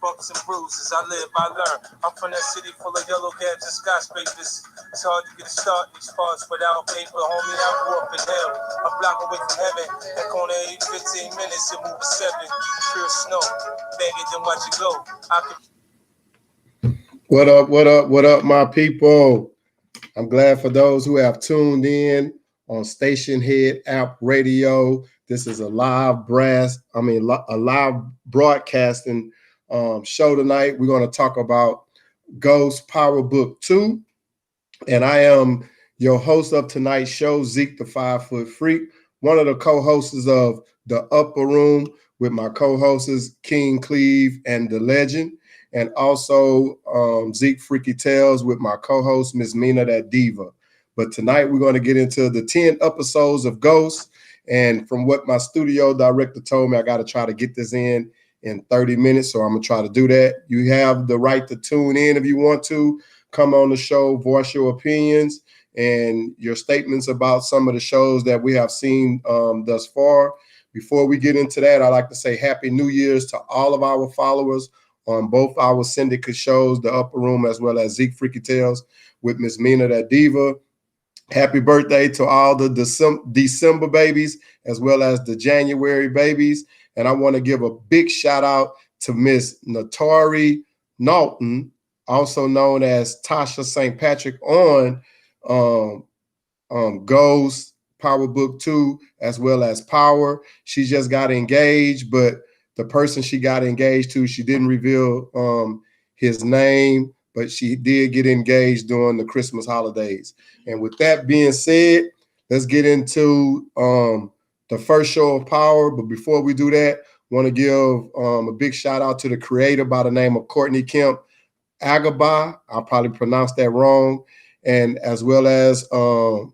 Bumps and bruises, I live, I learn. I'm from that city full of yellow cabs and skyscrapers. It's hard to get a start in these parts without paper. Homie, I grew up in hell. A block away from heaven. That corner 15 minutes, it move a 7. Pure snow. Bag it, then watch it go. I can. What up, what up, what up, my people? I'm glad for those who have tuned in on Station Head App Radio. This is a live a live broadcasting show tonight. We're going to talk about Ghost Powerbook 2. And I am your host of tonight's show, Zeke the 5-Foot Freak, one of the co-hosts of The Upper Room with my co-hosts, King Cleve and The Legend. And also Zeke Freaky Tales with my co-host, Miss Mina That Diva. But tonight we're going to get into the 10 episodes of Ghost. And from what my studio director told me, I got to try to get this in 30 minutes. So I'm going to try to do that. You have the right to tune in if you want to. Come on the show, voice your opinions and your statements about some of the shows that we have seen thus far. Before we get into that, I'd like to say Happy New Year's to all of our followers on both our syndicate shows, The Upper Room, as well as Zeke Freaky Tales with Miss Mina That Diva. Happy birthday to all the December babies, as well as the January babies. And I want to give a big shout out to Miss Tariq St, also known as Tasha St. Patrick on Ghost Powerbook 2, as well as Power. She just got engaged, but the person she got engaged to, she didn't reveal his name, but she did get engaged during the Christmas holidays. And with that being said, let's get into the first show of Power. But before we do that, I want to give a big shout out to the creator by the name of Courtney Kemp Agaba. I'll probably pronounce that wrong. And as well as her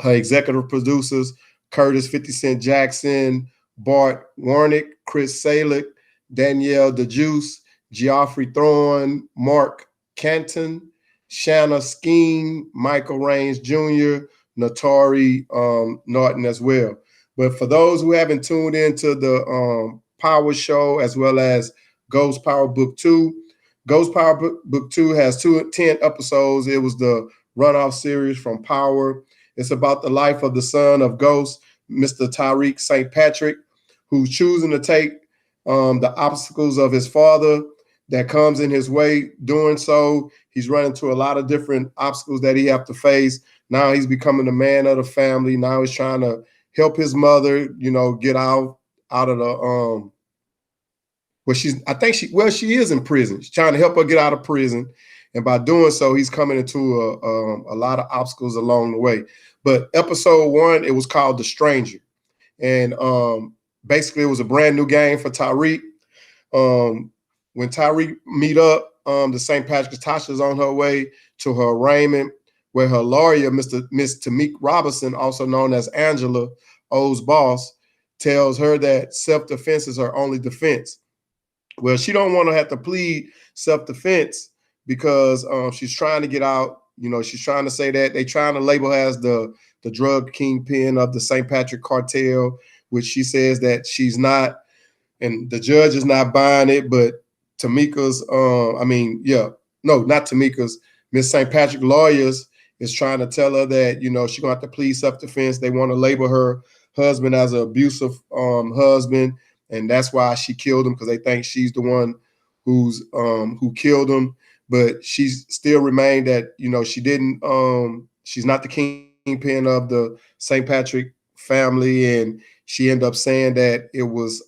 executive producers, Curtis 50 Cent Jackson, Bart Warnick, Chris Salick, Danielle DeJuice, Geoffrey Thorne, Mark Canton, Shanna Skeen, Michael Raines Jr., Natari Norton as well. But for those who haven't tuned into the Power Show as well as Ghost Power Book 2, Ghost Power Book 2 has 10 episodes. It was the runoff series from Power. It's about the life of the son of Ghost, Mr. Tariq St. Patrick, who's choosing to take the obstacles of his father that comes in his way. Doing so, he's running into a lot of different obstacles that he have to face. Now he's becoming the man of the family. Now he's trying to help his mother, get out of the she is in prison. She's trying to help her get out of prison. And by doing so, he's coming into a lot of obstacles along the way. But episode 1, it was called The Stranger. And basically, it was a brand new game for Tariq. When Tariq meet up, the St. Patrick's, Tasha's on her way to her arraignment, where her lawyer, Miss Tamik Robinson, also known as Angela, O's boss, tells her that self-defense is her only defense. Well, she don't want to have to plead self-defense because she's trying to get out. She's trying to say that they trying to label her as the drug kingpin of the St. Patrick cartel, which she says that she's not, and the judge is not buying it. But Tamika's, not Tamika's, Miss St. Patrick lawyers is trying to tell her that, she's going to have to plead self-defense. They want to label her husband as an abusive husband. And that's why she killed him, because they think she's the one who killed him. But she's still remained that, she didn't, she's not the kingpin of the St. Patrick family. And she ended up saying that it was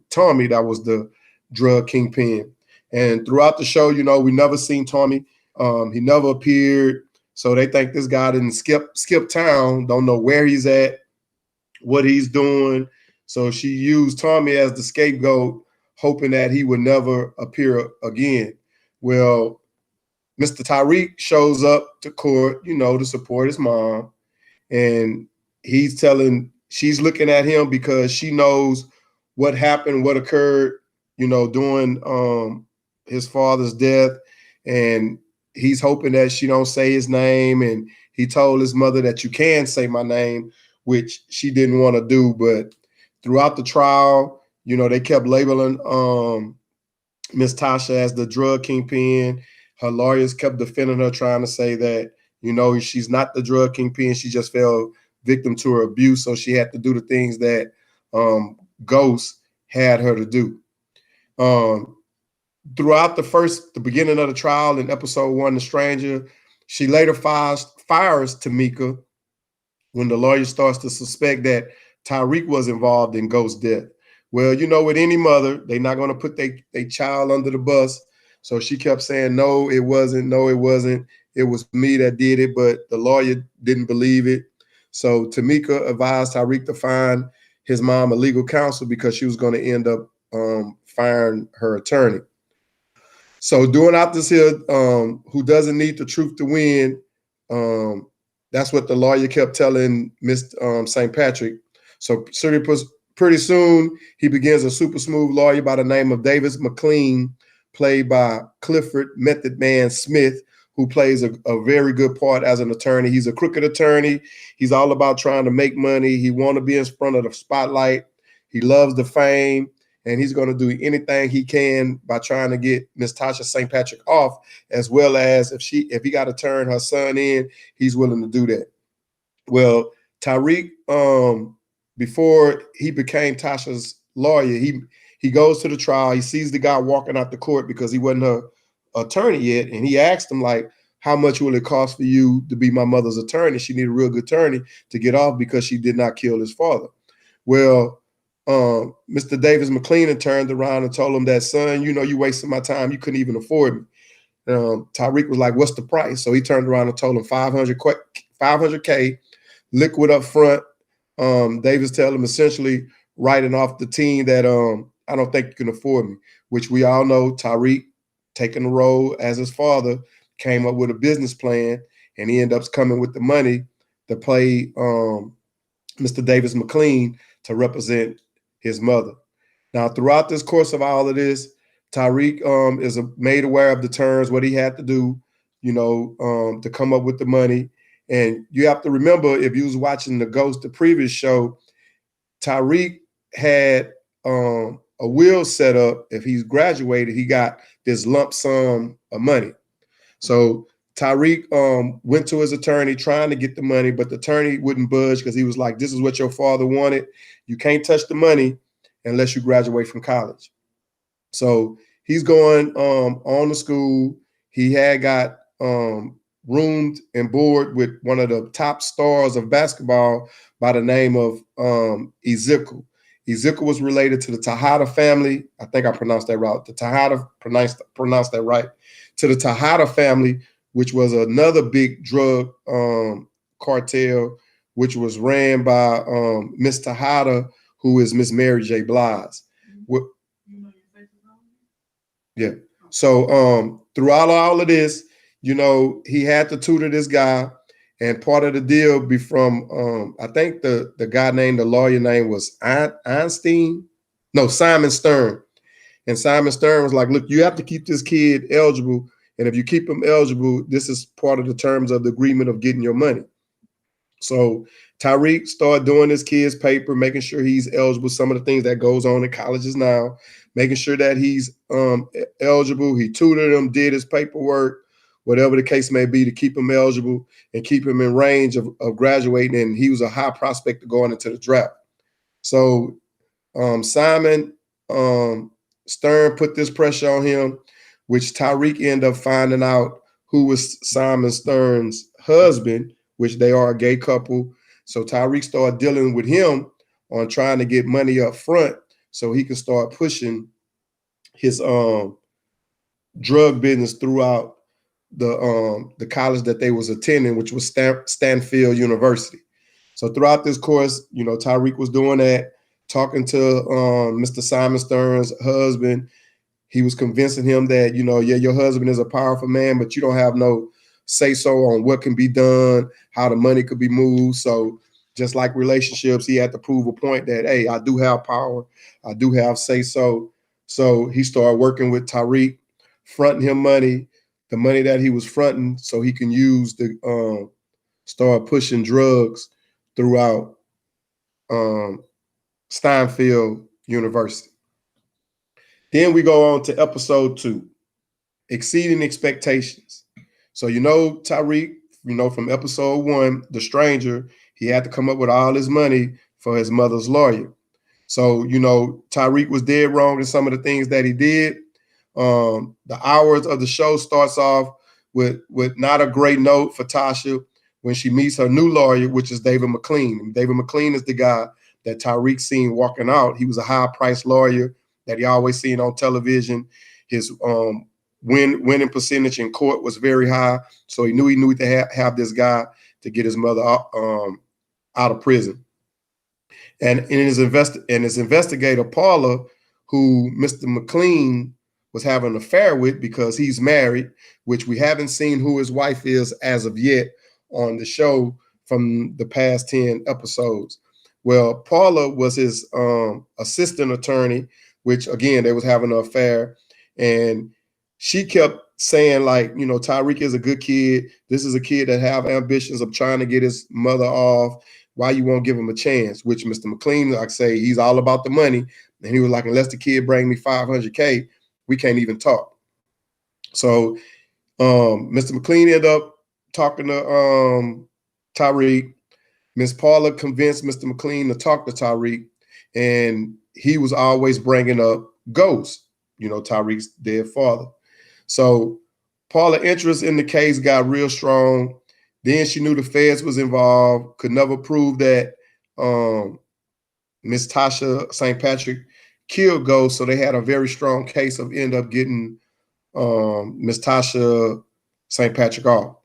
Tommy that was the drug kingpin. And throughout the show, we never seen Tommy. He never appeared. So they think this guy didn't skip town, don't know where he's at, what he's doing. So she used Tommy as the scapegoat, hoping that he would never appear again. Well, Mr. Tariq shows up to court, to support his mom. And she's looking at him because she knows what happened, what occurred, during his father's death. And he's hoping that she don't say his name. And he told his mother that you can say my name, which she didn't want to do. But throughout the trial, they kept labeling Miss Tasha as the drug kingpin. Her lawyers kept defending her, trying to say that, she's not the drug kingpin. She just fell victim to her abuse. So she had to do the things that Ghost had her to do. Um, Throughout the beginning of the trial in episode 1, The Stranger, she later fires Tamika when the lawyer starts to suspect that Tariq was involved in Ghost's death. Well, with any mother, they're not going to put their child under the bus. So she kept saying, no, it wasn't. No, it wasn't. It was me that did it, but the lawyer didn't believe it. So Tamika advised Tariq to find his mom a legal counsel because she was going to end up firing her attorney. So doing out this here, who doesn't need the truth to win, that's what the lawyer kept telling Miss St. Patrick. So pretty soon he begins a super smooth lawyer by the name of Davis McLean, played by Clifford Method Man Smith, who plays a very good part as an attorney. He's a crooked attorney. He's all about trying to make money. He want to be in front of the spotlight. He loves the fame, and he's going to do anything he can by trying to get Miss Tasha St. Patrick off, as well as if he got to turn her son in, he's willing to do that. Well, Tariq, before he became Tasha's lawyer, he goes to the trial. He sees the guy walking out the court because he wasn't her attorney yet, and he asked him, like, how much will it cost for you to be my mother's attorney? She needed a real good attorney to get off because she did not kill his father. Well, Mr. Davis McLean turned around and told him that, son, you wasted my time. You couldn't even afford me. Tariq was like, what's the price? So he turned around and told him 500K, liquid up front. Davis tell him essentially writing off the team that I don't think you can afford me, which we all know Tariq, taking the role as his father, came up with a business plan, and he ended up coming with the money to play Mr. Davis McLean to represent his mother. Now, throughout this course of all of this, Tariq is made aware of the terms, what he had to do, to come up with the money. And you have to remember, if you was watching the Ghost, the previous show, Tariq had a will set up. If he's graduated, he got this lump sum of money. So Tariq went to his attorney trying to get the money, but the attorney wouldn't budge because he was like, this is what your father wanted. You can't touch the money unless you graduate from college. So he's going on to school. He had got roomed and board with one of the top stars of basketball by the name of Ezekiel. Ezekiel was related to the Tejada family. I think I pronounced that right. The Tejada pronounced that right. To the Tejada family, which was another big drug cartel, which was ran by Miss Tejada, who is Miss Mary J. Blige. Yeah. So throughout all of this, he had to tutor this guy, and part of the deal be from I think the guy named, the lawyer name was Einstein. No, Simon Stern. And Simon Stern was like, look, you have to keep this kid eligible. And if you keep him eligible, this is part of the terms of the agreement of getting your money. So Tariq started doing this kid's paper, making sure he's eligible. Some of the things that goes on in colleges now, making sure that he's eligible. He tutored him, did his paperwork, whatever the case may be, to keep him eligible and keep him in range of graduating. And he was a high prospect to going into the draft. So Simon Stern put this pressure on him, which Tariq ended up finding out who was Simon Stern's husband, which they are a gay couple. So Tariq started dealing with him on trying to get money up front so he could start pushing his drug business throughout the college that they was attending, which was Stanfield University. So throughout this course, Tariq was doing that, talking to Mr. Simon Stern's husband. He was convincing him that, yeah, your husband is a powerful man, but you don't have no say so on what can be done, how the money could be moved. So just like relationships, he had to prove a point that, hey, I do have power. I do have say so. So he started working with Tariq, fronting him money, the money that he was fronting, so he can use to start pushing drugs throughout Steinfield University. Then we go on to episode 2, exceeding expectations. So Tariq, from episode 1, the stranger, he had to come up with all his money for his mother's lawyer. So Tariq was dead wrong in some of the things that he did. The hours of the show starts off with not a great note for Tasha when she meets her new lawyer, which is David McLean. And David McLean is the guy that Tariq seen walking out. He was a high-priced lawyer that he always seen on television. His winning percentage in court was very high, so he knew to have this guy to get his mother out of prison. And his investigator Paula, who Mr. McLean was having an affair with because he's married, which we haven't seen who his wife is as of yet on the show from the past 10 episodes. Well, Paula was his assistant attorney, which again, they was having an affair. And she kept saying, like, Tariq is a good kid. This is a kid that have ambitions of trying to get his mother off. Why you won't give him a chance? Which Mr. McLean, like I say, he's all about the money. And he was like, unless the kid bring me $500K, we can't even talk. So Mr. McLean ended up talking to Tariq. Miss Paula convinced Mr. McLean to talk to Tariq, and he was always bringing up Ghost, Tariq's dead father. So Paula's interest in the case got real strong. Then she knew the feds was involved, could never prove that Miss Tasha St. Patrick killed Ghost, so they had a very strong case of end up getting Miss Tasha St. Patrick off.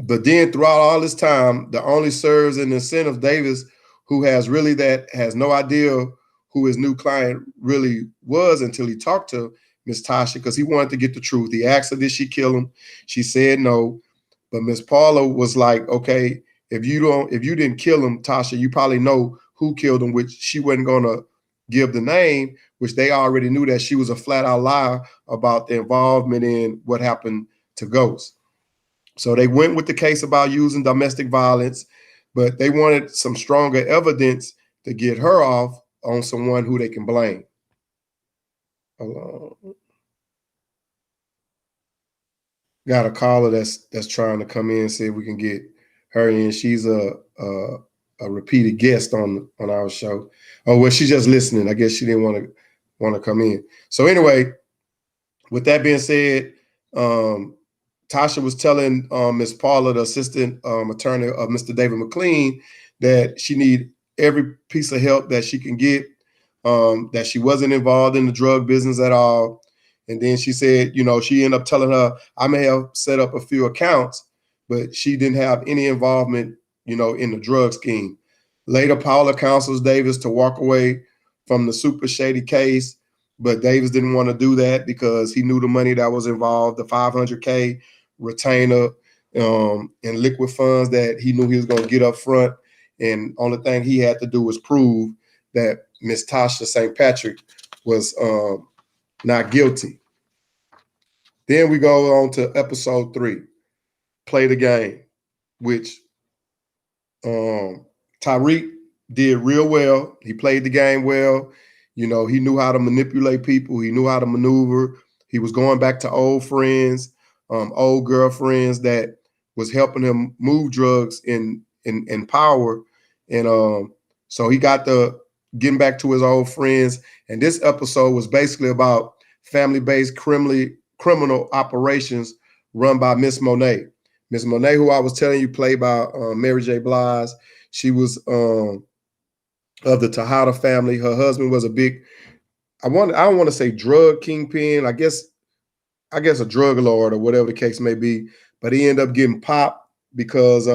But then throughout all this time, the only serves an incentive Davis, who has no idea who his new client really was until he talked to Miss Tasha, because he wanted to get the truth. He asked her, did she kill him? She said no. But Miss Paula was like, okay, if you didn't kill him, Tasha, you probably know who killed him, which she wasn't gonna give the name, which they already knew that she was a flat out liar about the involvement in what happened to Ghost. So they went with the case about using domestic violence, but they wanted some stronger evidence to get her off on someone who they can blame. Got a caller that's trying to come in and see if we can get her in. She's a repeated guest on our show. Oh, well, she's just listening. I guess she didn't want to come in. So anyway, with that being said, Tasha was telling Miss Paula, the assistant attorney of Mr. David McLean, that she need every piece of help that she can get, that she wasn't involved in the drug business at all. And then she said, she ended up telling her, I may have set up a few accounts, but she didn't have any involvement, in the drug scheme. Later, Paula counsels Davis to walk away from the super shady case, but Davis didn't want to do that because he knew the money that was involved, the $500K retainer and liquid funds that he knew he was going to get up front. And only thing he had to do was prove that Miss Tasha St. Patrick was not guilty. Then we go on to episode 3, Play the Game, which Tariq did real well. He played the game well. He knew how to manipulate people. He knew how to maneuver. He was going back to old friends, old girlfriends that was helping him move drugs in power. And so he got to getting back to his old friends. And this episode was basically about family-based criminal operations run by Miss Monet. Miss Monet, who I was telling you, played by Mary J. Blige. She was of the Tejada family. Her husband was a big, I don't want to say drug kingpin, I guess a drug lord or whatever the case may be. But he ended up getting popped because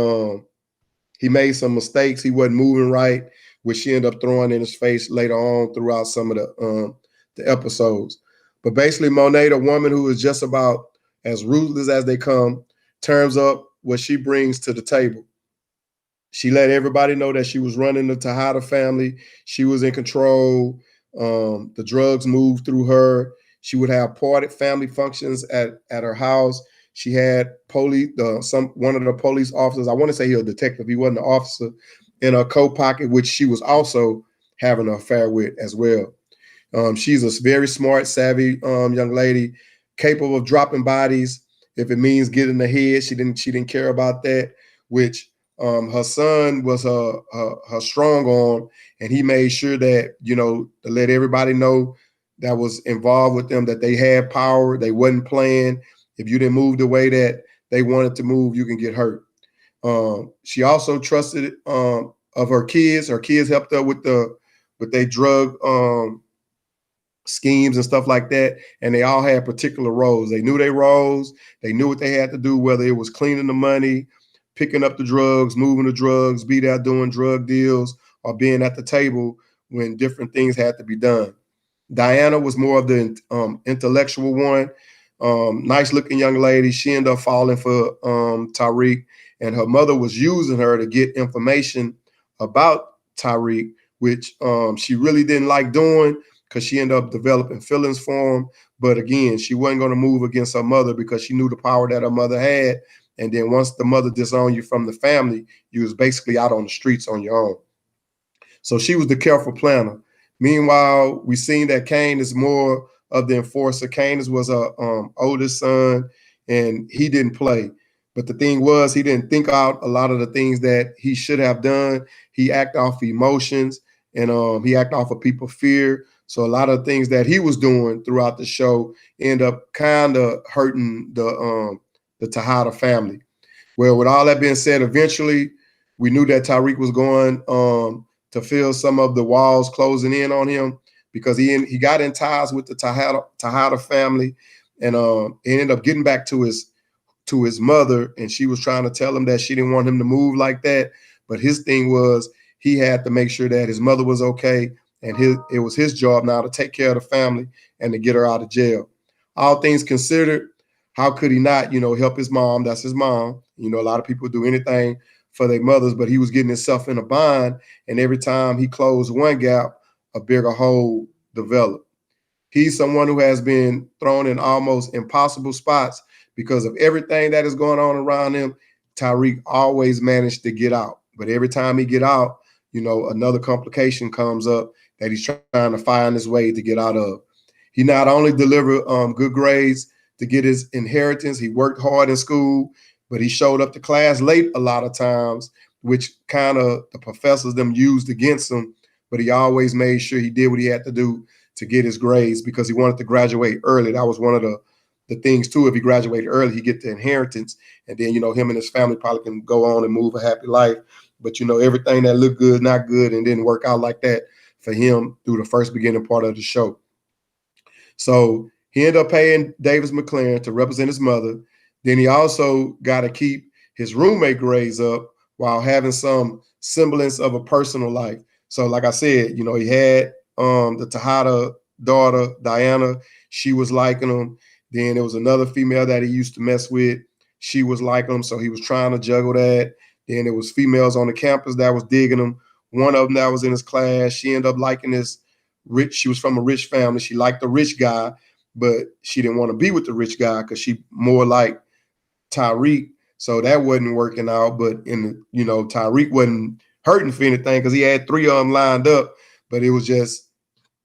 he made some mistakes. He wasn't moving right, which she ended up throwing in his face later on throughout some of the episodes. But basically, Monet, the woman who is just about as ruthless as they come, turns up what she brings to the table. She let everybody know that she was running the Tejada family. She was in control. The drugs moved through her. She would have family functions at her house. She had one of the police officers, I want to say he was a detective, he wasn't an officer, in her coat pocket, which she was also having an affair with as well. She's a very smart, savvy young lady, capable of dropping bodies if it means getting ahead. She didn't care about that. Which her son was her strong arm, and he made sure that to let everybody know that was involved with them that they had power. They wasn't playing. If you didn't move the way that they wanted to move, you can get hurt. She also trusted of her kids. Her kids helped her with their drug schemes and stuff like that. And they all had particular roles. They knew their roles. They knew what they had to do, whether it was cleaning the money, picking up the drugs, moving the drugs, be there doing drug deals, or being at the table when different things had to be done. Diana was more of the intellectual one. Nice looking young lady. She ended up falling for Tariq, and her mother was using her to get information about Tariq, which she really didn't like doing because she ended up developing feelings for him. But again, she wasn't going to move against her mother because she knew the power that her mother had. And then once the mother disowned you from the family, you was basically out on the streets on your own. So she was the careful planner. Meanwhile, we seen that Kane is more of the enforcer. Kane was a oldest son, and he didn't play. But the thing was, he didn't think out a lot of the things that he should have done. He acted off emotions, and he acted off of people's fear. So a lot of things that he was doing throughout the show end up kind of hurting the Tejada family. Well, with all that being said, eventually we knew that Tariq was going to feel some of the walls closing in on him because he got in ties with the Tejada family, and he ended up getting back to his mother, and she was trying to tell him that she didn't want him to move like that. But his thing was he had to make sure that his mother was okay, and it was his job now to take care of the family and to get her out of jail. All things considered, how could he not, help his mom? That's his mom. A lot of people do anything for their mothers, but he was getting himself in a bind, and every time he closed one gap, a bigger hole developed. He's someone who has been thrown in almost impossible spots because of everything that is going on around him. Tariq always managed to get out, but every time he get out, another complication comes up that he's trying to find his way to get out of. He not only delivered good grades to get his inheritance, he worked hard in school, but he showed up to class late a lot of times, which kind of the professors them used against him. But he always made sure he did what he had to do to get his grades because he wanted to graduate early. That was one of the things too. If he graduated early, he get the inheritance, and then him and his family probably can go on and move a happy life. But everything that looked good, not good, and didn't work out like that for him through the first beginning part of the show. So he ended up paying Davis McLaren to represent his mother. Then he also got to keep his roommate grades up while having some semblance of a personal life. So like I said, he had the Tejada daughter, Diana. She was liking him. Then there was another female that he used to mess with. She was liking him, so he was trying to juggle that. Then there was females on the campus that was digging him. One of them that was in his class, she ended up liking this rich. She was from a rich family. She liked the rich guy, but she didn't want to be with the rich guy because she more like Tariq. So that wasn't working out. But Tariq wasn't hurting for anything because he had three of them lined up. But it was just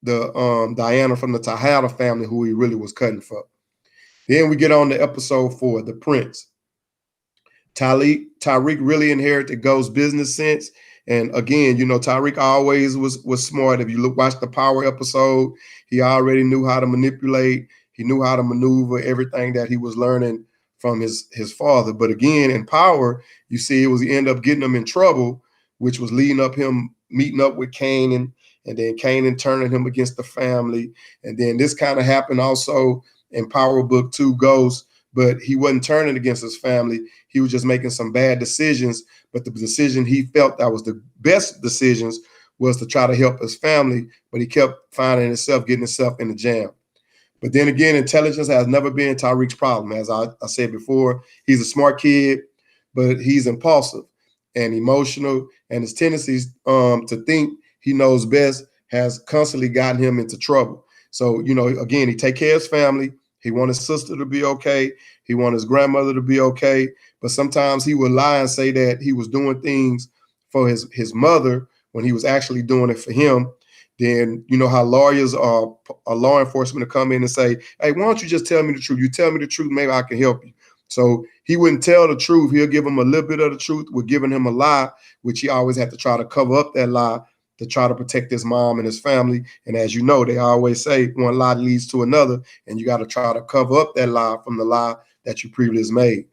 the Diana from the Tejada family who he really was cutting for. Then we get on to episode 4, The Prince. Tariq really inherited Ghost's business sense. And again, Tariq always was smart. If you watch the Power episode, he already knew how to manipulate. He knew how to maneuver everything that he was learning from his father. But again, in Power, you see he ended up getting him in trouble, which was leading up him meeting up with Kanan, and then Kanan turning him against the family. And then this kind of happened also in Powerbook 2 Ghost, but he wasn't turning against his family. He was just making some bad decisions. But the decision he felt that was the best decisions was to try to help his family, but he kept finding himself getting himself in the jam. But then again, intelligence has never been Tariq's problem. As I said before, he's a smart kid, but he's impulsive and emotional, and his tendencies to think he knows best has constantly gotten him into trouble. So, again, he take care of his family. He want his sister to be okay. He want his grandmother to be okay. But sometimes he would lie and say that he was doing things for his mother when he was actually doing it for him. Then you know how lawyers are law enforcement to come in and say, hey, why don't you just tell me the truth? You tell me the truth, maybe I can help you. So he wouldn't tell the truth. He'll give him a little bit of the truth. We're giving him a lie, which he always had to try to cover up that lie to try to protect his mom and his family. And as you know, they always say one lie leads to another, and you got to try to cover up that lie from the lie that you previously made.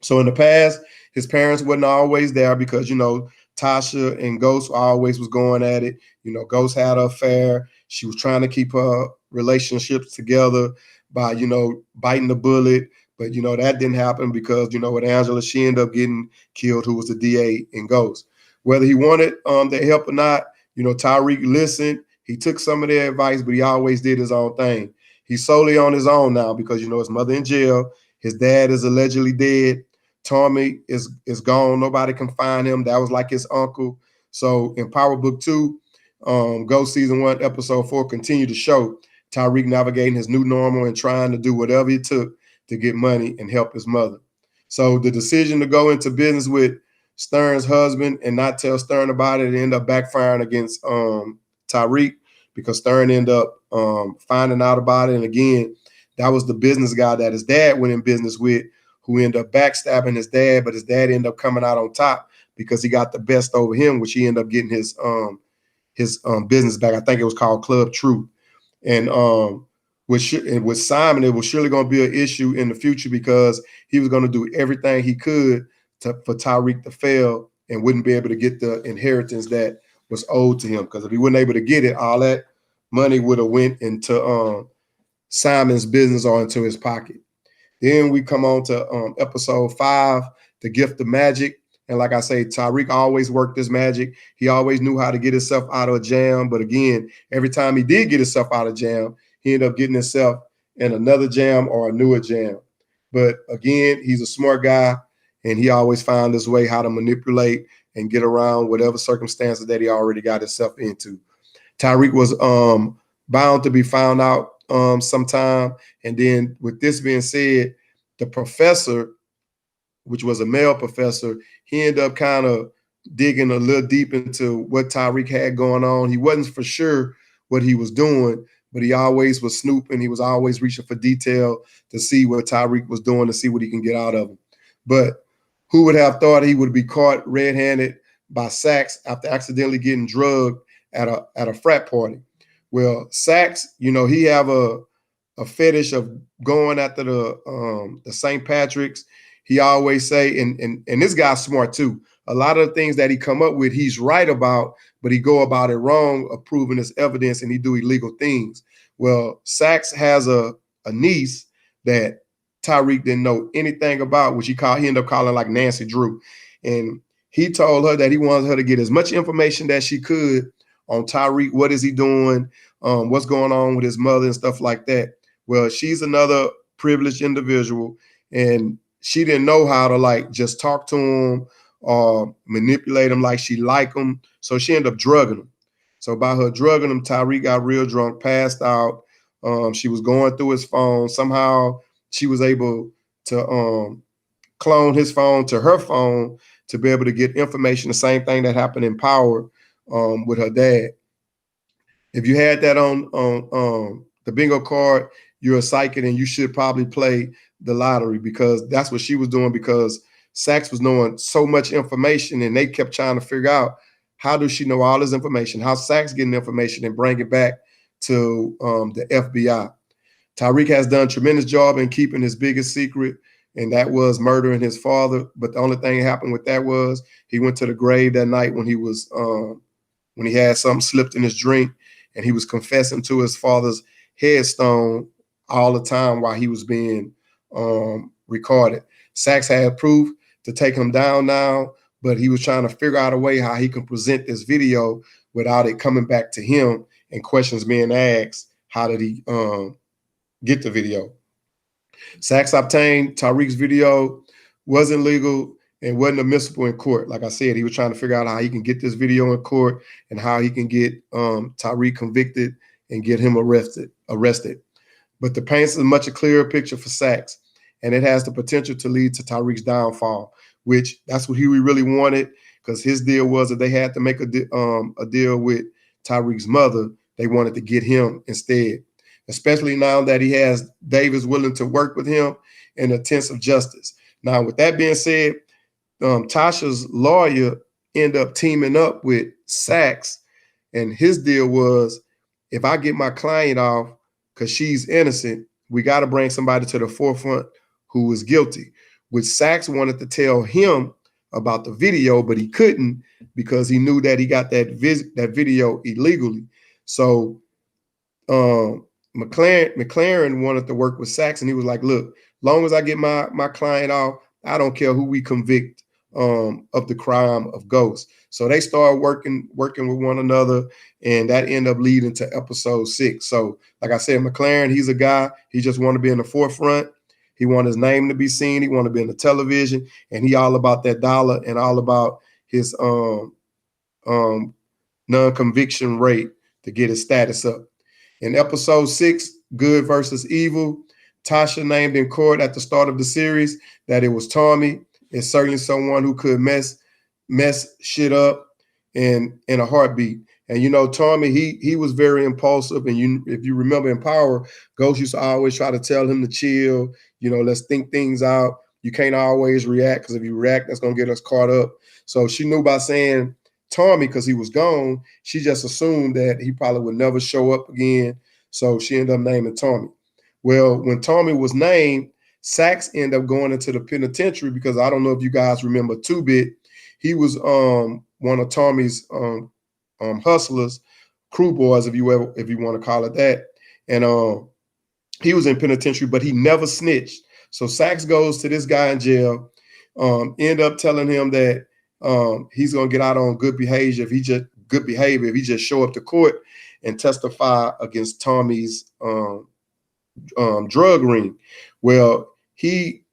So in the past, his parents wasn't always there because, you know, Tasha and Ghost always was going at it. You know, Ghost had an affair. She was trying to keep her relationships together by, you know, biting the bullet. But, you know, that didn't happen because, you know, with Angela, she ended up getting killed, who was the DA in Ghost. Whether he wanted their help or not, you know, Tariq listened. He took some of their advice, but he always did his own thing. He's solely on his own now because, you know, his mother in jail. His dad is allegedly dead. Tommy is gone. Nobody can find him. That was like his uncle. So in Powerbook 2, Ghost Season 1, Episode 4 continue to show Tariq navigating his new normal and trying to do whatever it took to get money and help his mother. So the decision to go into business with Stern's husband and not tell Stern about it ended up backfiring against Tariq because Stern ended up finding out about it. And again, that was the business guy that his dad went in business with, who ended up backstabbing his dad, but his dad ended up coming out on top because he got the best over him, which he ended up getting his business back. I think it was called Club Truth. And with Simon, it was surely going to be an issue in the future because he was going to do everything he could for Tariq to fail and wouldn't be able to get the inheritance that was owed to him. Because if he wasn't able to get it, all that money would have went into Simon's business or into his pocket. Then we come on to episode 5, The Gift of Magic. And like I say, Tariq always worked this magic. He always knew how to get himself out of a jam. But again, every time he did get himself out of jam, he ended up getting himself in another jam or a newer jam. But again, he's a smart guy, and he always found his way how to manipulate and get around whatever circumstances that he already got himself into. Tariq was bound to be found out sometime. And then with this being said, the professor, which was a male professor, he ended up kind of digging a little deep into what Tariq had going on. He wasn't for sure what he was doing, but he always was snooping. He was always reaching for detail to see what Tariq was doing, to see what he can get out of him. But who would have thought he would be caught red-handed by Saxe after accidentally getting drugged at a frat party? Well, Saxe, you know, he have a fetish of going after the St. Patrick's. He always say, and this guy's smart too. A lot of the things that he come up with, he's right about, but he go about it wrong, of proving his evidence, and he do illegal things. Well, Saxe has a niece that Tariq didn't know anything about, which he ended up calling like Nancy Drew. And he told her that he wanted her to get as much information that she could on Tariq. What is he doing? What's going on with his mother and stuff like that. Well, she's another privileged individual, and she didn't know how to like just talk to him or manipulate him like she liked him. So she ended up drugging him. So by her drugging him, Tariq got real drunk, passed out. She was going through his phone. Somehow she was able to clone his phone to her phone to be able to get information. The same thing that happened in Power with her dad. If you had that on the bingo card, you're a psychic and you should probably play the lottery, because that's what she was doing, because Saxe was knowing so much information and they kept trying to figure out, how does she know all this information? How's Saxe getting information and bring it back to the FBI? Tariq has done a tremendous job in keeping his biggest secret, and that was murdering his father. But the only thing that happened with that was he went to the grave that night when he had something slipped in his drink, and he was confessing to his father's headstone all the time while he was being recorded. Saxe had proof to take him down now, but he was trying to figure out a way how he can present this video without it coming back to him and questions being asked. How did he get the video? Saxe obtained Tariq's video, wasn't legal and wasn't admissible in court. Like I said, he was trying to figure out how he can get this video in court and how he can get Tariq convicted and get him arrested. But the paints a much clearer picture for Saxe, and it has the potential to lead to Tariq's downfall, which that's what he really wanted, because his deal was that they had to make a deal with Tariq's mother, they wanted to get him instead, especially now that he has Davis willing to work with him in a sense of justice. Now, with that being said, Tasha's lawyer ended up teaming up with Sachs, and his deal was, if I get my client off because she's innocent, we got to bring somebody to the forefront who is guilty. Which Sachs wanted to tell him about the video, but he couldn't because he knew that he got that video illegally. So McLaren wanted to work with Sachs, and he was like, look, long as I get my client off, I don't care who we convict of the crime of Ghost. So they started working with one another, and that ended up leading to episode 6. So like I said, McLaren, he's a guy, he just want to be in the forefront. He want his name to be seen. He want to be in the television, and he all about that dollar and all about his non-conviction rate to get his status up. In episode 6, Good versus Evil, Tasha named in court at the start of the series that it was Tommy. It's certainly someone who could mess shit up in a heartbeat. And you know, Tommy, he was very impulsive. And if you remember in Power, Ghost used to always try to tell him to chill. You know, let's think things out. You can't always react, because if you react, that's gonna get us caught up. So she knew by saying Tommy, because he was gone, she just assumed that he probably would never show up again. So she ended up naming Tommy. Well, when Tommy was named, Sachs ended up going into the penitentiary, because I don't know if you guys remember Two-Bit. He was one of Tommy's hustlers, crew boys, if you want to call it that. And he was in penitentiary, but he never snitched. So Sachs goes to this guy in jail, end up telling him that he's gonna get out on good behavior if he just show up to court and testify against Tommy's drug ring. Well, he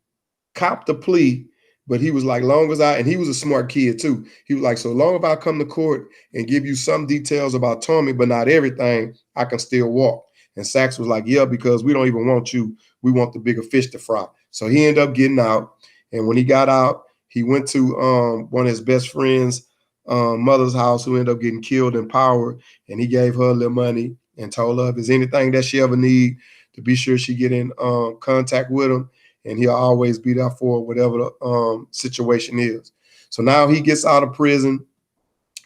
copped the plea, but he was like, and he was a smart kid too. He was like, so long as I come to court and give you some details about Tommy, but not everything, I can still walk. And Sachs was like, yeah, because we don't even want you. We want the bigger fish to fry. So he ended up getting out. And when he got out, he went to one of his best friends' mother's house, who ended up getting killed in Power. And he gave her a little money and told her if there's anything that she ever need, to be sure she get in contact with him. And he'll always be there for whatever the situation is. So now he gets out of prison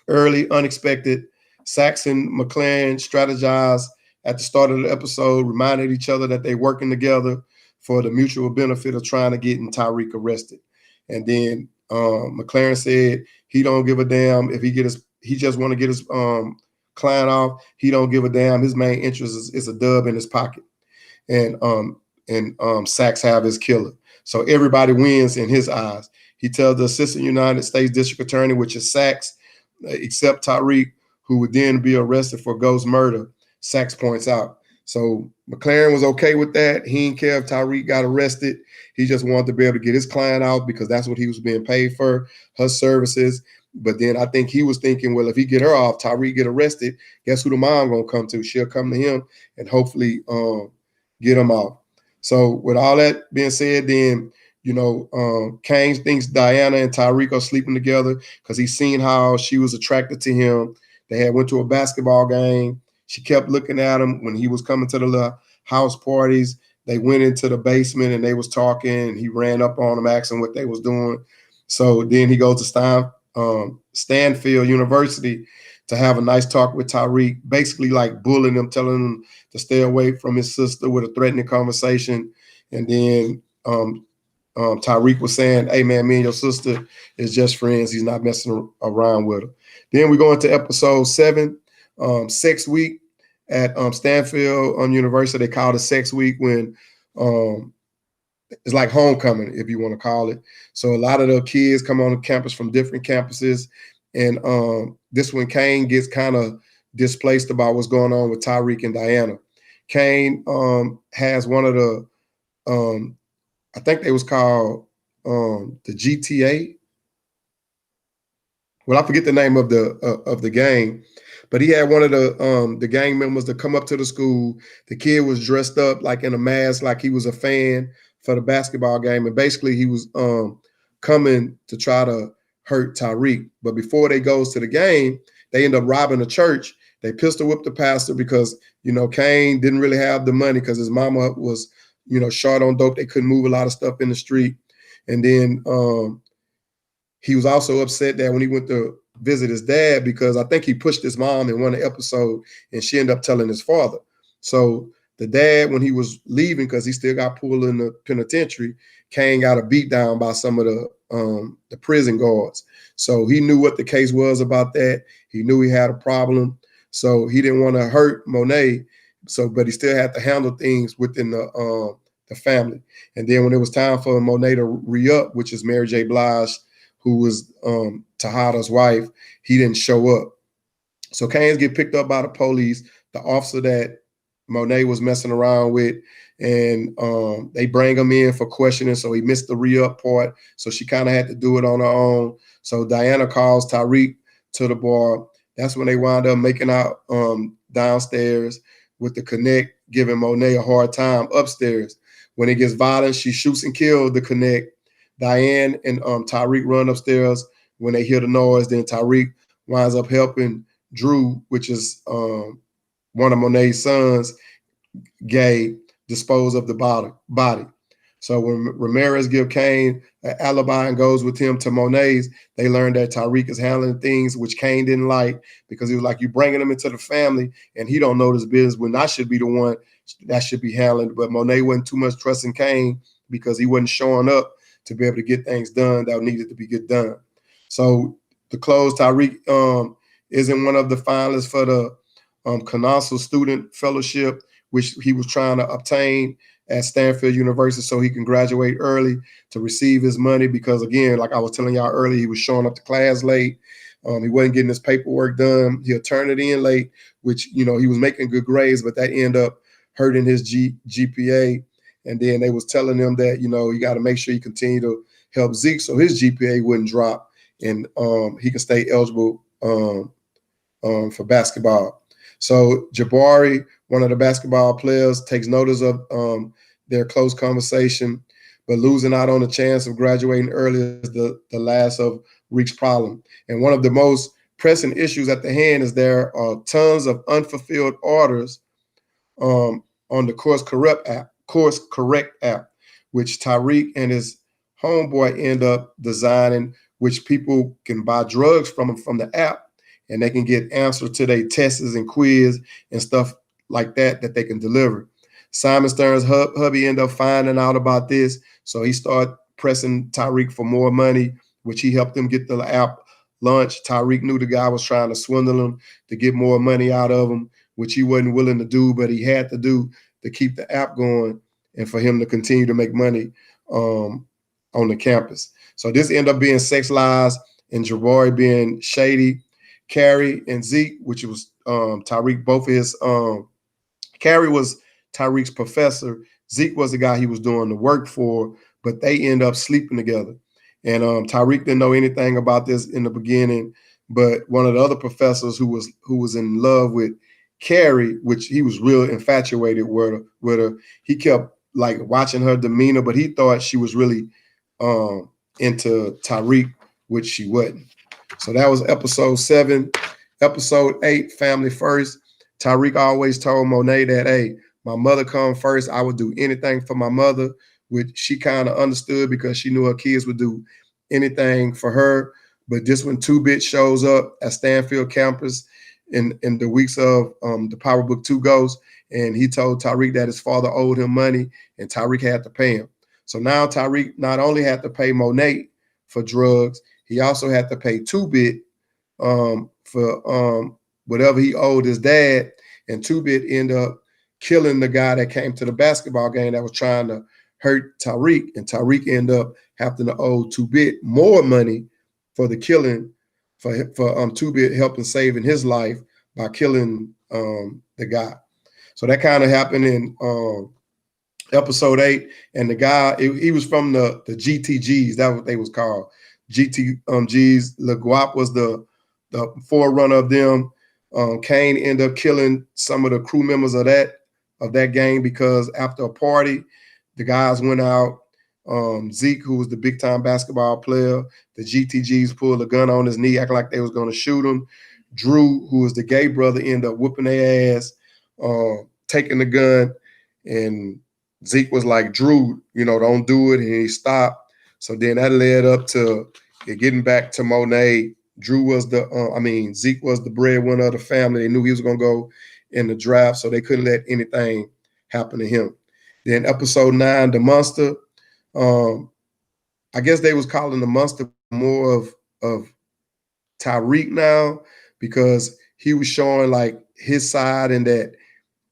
early, unexpected. Sachs and McLaren strategized at the start of the episode, reminded each other that they're working together for the mutual benefit of trying to get Tariq arrested. And then McLaren said he don't give a damn if he just want to get his client off. He don't give a damn. His main interest is a dub in his pocket. And Sachs have his killer. So everybody wins in his eyes. He tells the Assistant United States District Attorney, which is Sachs, except Tariq, who would then be arrested for Ghost murder, Sachs points out. So McLaren was okay with that. He didn't care if Tariq got arrested. He just wanted to be able to get his client out, because that's what he was being paid for, her services. But then I think he was thinking, well, if he get her off, Tariq get arrested, guess who the mom gonna come to? She'll come to him and hopefully get him off. So with all that being said, then, you know, Kane thinks Diana and Tariq are sleeping together because he's seen how she was attracted to him. They had went to a basketball game. She kept looking at him when he was coming to the house parties. They went into the basement and they was talking, and he ran up on them asking what they was doing. So then he goes to Stanfield University to have a nice talk with Tariq, basically like bullying him, telling him to stay away from his sister with a threatening conversation. And then Tariq was saying, hey, man, me and your sister is just friends. He's not messing around with her. Then we go into episode 7, Sex Week at Stanfield University. They call it Sex Week when it's like homecoming, if you want to call it. So a lot of the kids come on the campus from different campuses. And this one, Kane gets kind of displaced about what's going on with Tariq and Diana. Kane has one of the, I think they was called the GTA. Well, I forget the name of the gang, but he had one of the gang members to come up to the school. The kid was dressed up like in a mask, like he was a fan for the basketball game, and basically he was coming to try to hurt Tariq. But before they goes to the game, they end up robbing a church, They pistol whipped the pastor because, Kane didn't really have the money because his mama was, short on dope. They couldn't move a lot of stuff in the street. And then he was also upset that when he went to visit his dad, because I think he pushed his mom in one episode and she ended up telling his father. So the dad, when he was leaving, because he still got pulled in the penitentiary, Kane got a beat down by some of the prison guards. So he knew what the case was about that. He knew he had a problem. So he didn't want to hurt Monet. So, but he still had to handle things within the family. And then when it was time for Monet to re-up, which is Mary J. Blige, who was Tejada's wife, he didn't show up. So Keynes get picked up by the police, the officer that Monet was messing around with, and they bring him in for questioning. So he missed the re-up part. So she kind of had to do it on her own. So Diana calls Tariq to the bar. That's when they wound up making out downstairs with the Connect, giving Monet a hard time upstairs. When it gets violent, she shoots and kills the Connect. Diane and Tariq run upstairs. When they hear the noise, then Tariq winds up helping Drew, which is one of Monet's sons, Gay, dispose of the body. So when Ramirez give Kane an alibi and goes with him to Monet's, they learn that Tariq is handling things which Kane didn't like, because he was like, you bringing him into the family and he don't know this business when I should be the one that should be handling. But Monet wasn't too much trusting Kane because he wasn't showing up to be able to get things done that needed to be get done. So the close, Tariq isn't one of the finalists for the Canasal Student Fellowship, which he was trying to obtain at Stanford University so he can graduate early to receive his money. Because again, like I was telling y'all earlier, he was showing up to class late. He wasn't getting his paperwork done. He'll turn it in late, which, he was making good grades, but that ended up hurting his GPA. And then they was telling him that, you got to make sure you continue to help Zeke so his GPA wouldn't drop and he can stay eligible for basketball. So Jabari, one of the basketball players, takes notice of their close conversation, but losing out on the chance of graduating early is the last of Reek's problem. And one of the most pressing issues at the hand is there are tons of unfulfilled orders on the Course Correct app, which Tariq and his homeboy end up designing, which people can buy drugs from the app, and they can get answers to their tests and quiz and stuff like that they can deliver. Simon Stern's hubby ended up finding out about this, so he started pressing Tariq for more money, which he helped him get the app launched. Tariq knew the guy was trying to swindle him to get more money out of him, which he wasn't willing to do, but he had to do to keep the app going and for him to continue to make money on the campus. So this ended up being Sex Lies and Jabari being Shady. Carrie and Zeke, which was Tariq, both of his Carrie was Tariq's professor. Zeke was the guy he was doing the work for, but they end up sleeping together. And Tariq didn't know anything about this in the beginning, but one of the other professors who was in love with Carrie, which he was real infatuated with her, he kept like watching her demeanor, but he thought she was really into Tariq, which she wasn't. So that was episode 7. Episode 8, Family First. Tariq always told Monet that, hey, my mother come first. I would do anything for my mother, which she kind of understood because she knew her kids would do anything for her. But this when 2-Bit shows up at Stanfield campus in the weeks of the Powerbook 2 goes, and he told Tariq that his father owed him money and Tariq had to pay him. So now Tariq not only had to pay Monet for drugs, he also had to pay 2-Bit for whatever he owed his dad. And 2-Bit ended up killing the guy that came to the basketball game that was trying to hurt Tariq. And Tariq ended up having to owe 2-Bit more money for the killing, for 2-Bit helping saving his life by killing the guy. So that kind of happened in episode 8. And the guy, he was from the GTGs. That's what they was called. GTGs. Le Guap was the forerunner of them. Kane ended up killing some of the crew members of that gang because after a party, the guys went out. Zeke, who was the big time basketball player, the GTGs pulled a gun on his knee, acting like they was going to shoot him. Drew, who was the gay brother, ended up whooping their ass, taking the gun, and Zeke was like, Drew, don't do it, and he stopped. So then that led up to getting back to Monet. Drew was Zeke was the breadwinner of the family. They knew he was going to go in the draft, so they couldn't let anything happen to him. Then episode 9, the monster. I guess they was calling the monster more of Tariq now, because he was showing like his side, and that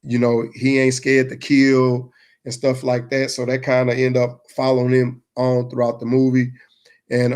he ain't scared to kill and stuff like that. So that kind of end up following him on throughout the movie. And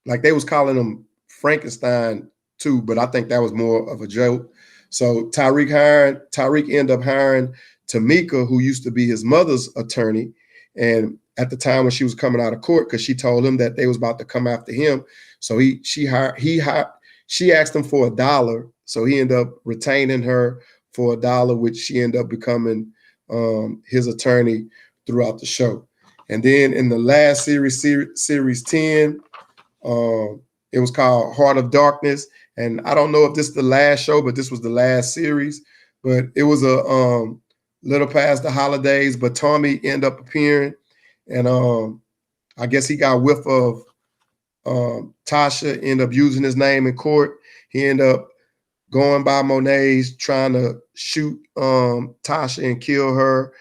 like they was calling him Frankenstein too, but I think that was more of a joke. So Tariq ended up hiring Tamika, who used to be his mother's attorney, and at the time when she was coming out of court, because she told him that they was about to come after him. So she asked him for $1, so he ended up retaining her for $1, which she ended up becoming his attorney throughout the show. And then in the last series 10, it was called Heart of Darkness. And I don't know if this is the last show, but this was the last series. But it was a little past the holidays, but Tommy ended up appearing. And I guess he got whiff of Tasha, ended up using his name in court. He ended up going by Monet's, trying to shoot Tasha and kill her.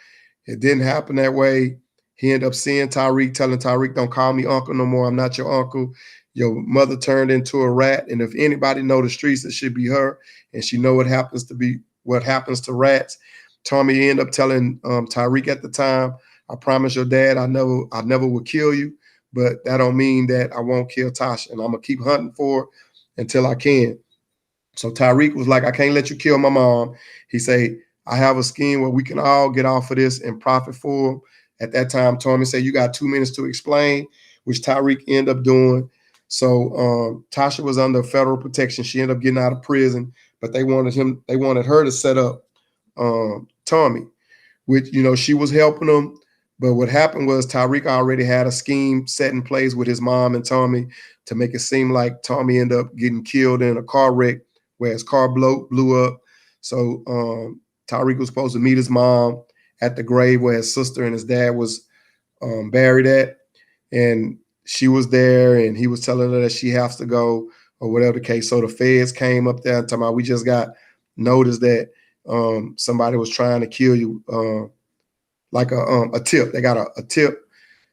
It didn't happen that way. He ended up seeing Tariq, telling Tariq, don't call me uncle no more. I'm not your uncle. Your mother turned into a rat. And if anybody know the streets, it should be her. And she know what happens to rats. Tommy ended up telling Tariq at the time, I promise your dad I never would kill you, but that don't mean that I won't kill Tasha. And I'm going to keep hunting for her until I can. So Tariq was like, I can't let you kill my mom. He said, I have a scheme where we can all get off of this and profit for him. At that time, Tommy said, you got 2 minutes to explain, which Tariq ended up doing. So Tasha was under federal protection. She ended up getting out of prison, but they wanted her to set up Tommy, which, she was helping him. But what happened was Tariq already had a scheme set in place with his mom and Tommy to make it seem like Tommy ended up getting killed in a car wreck where his car blew up. So Tariq was supposed to meet his mom at the grave where his sister and his dad was buried at. And she was there, and he was telling her that she has to go or whatever the case. So the feds came up there and talking about, we just got notice that somebody was trying to kill you, like a tip. They got a tip.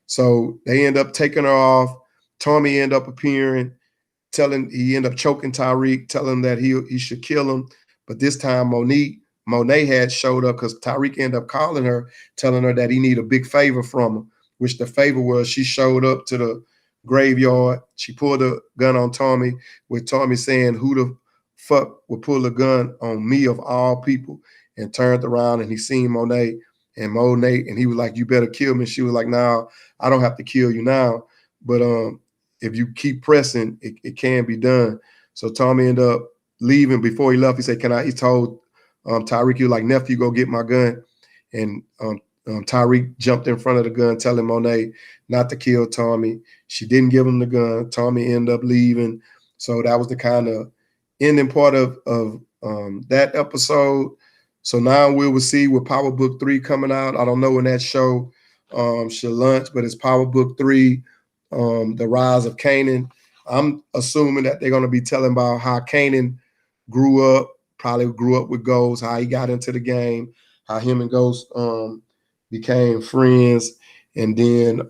So they end up taking her off. Tommy ended up appearing, he ended up choking Tariq, telling him that he should kill him. But this time Monet had showed up, because Tariq ended up calling her, telling her that he need a big favor from her, which the favor was she showed up to the graveyard. She pulled a gun on Tommy, with Tommy saying, who the fuck would pull a gun on me of all people? And turned around and he seen Monet, and he was like, you better kill me. She was like, no, I don't have to kill you now. But if you keep pressing, it can be done. So Tommy ended up leaving. Before he left, he said, he told Tariq, he was like, nephew, go get my gun. And Tariq jumped in front of the gun, telling Monet not to kill Tommy. She didn't give him the gun. Tommy ended up leaving. So that was the kind of ending part of that episode. So now we will see with Powerbook 3 coming out. I don't know when that show should launch, but it's Powerbook 3, The Rise of Kanan. I'm assuming that they're going to be telling about how Kanan probably grew up with Ghost, how he got into the game, how him and Ghost became friends, and then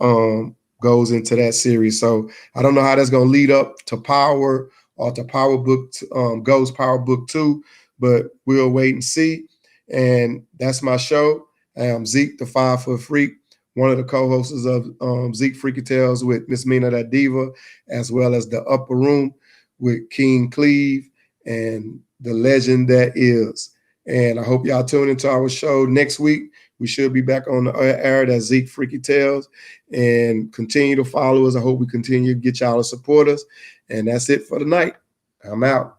goes into that series. So I don't know how that's going to lead up to Power or to Powerbook, Ghost Powerbook 2, but we'll wait and see. And that's my show. I am Zeke, the 5-foot freak, one of the co-hosts of Zeke Freaky Tales with Miss Mina That Diva, as well as the Upper Room with King Cleve and the legend that is. And I hope y'all tune into our show next week. We should be back on the air. That's Zeke Freaky Tales. And continue to follow us. I hope we continue to get y'all to support us. And that's it for the night. I'm out.